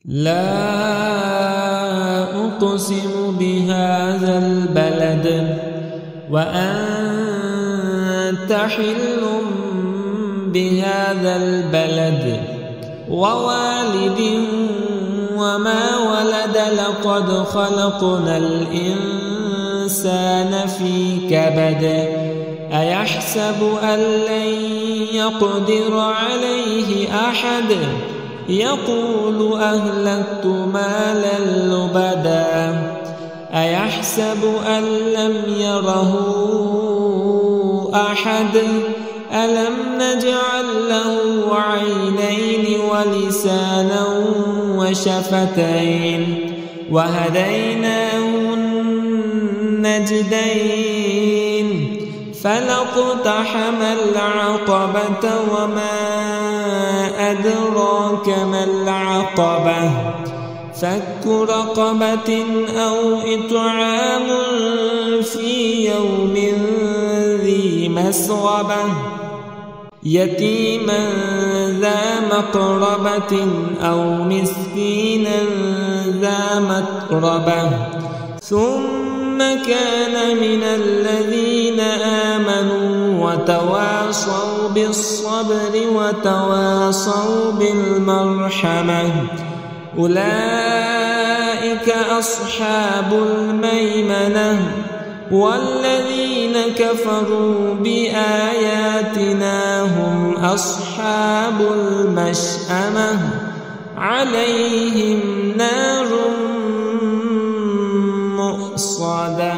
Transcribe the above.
لا أقسم بهذا البلد وأنت حل بهذا البلد ووالد وما ولد لقد خلقنا الإنسان في كبد أيحسب أن لن يقدر عليه أحد يقول أهلكت مالا لبدا أيحسب أن لم يره أحد ألم نجعل له عينين ولسانا وشفتين وهديناه النجدين فلاقتحم العقبة وما أدراك ما العقبة فك رقبة أو إطعام في يوم ذي مسغبة يتيما ذا مقربة أو مسكينا ذا متربة ثم كان من الذين آمنوا وتواصوا بالصبر وتواصوا بالمرحمة أولئك أصحاب الميمنة والذين كفروا بآياتنا هم أصحاب المشأمة عليهم نار مؤصدة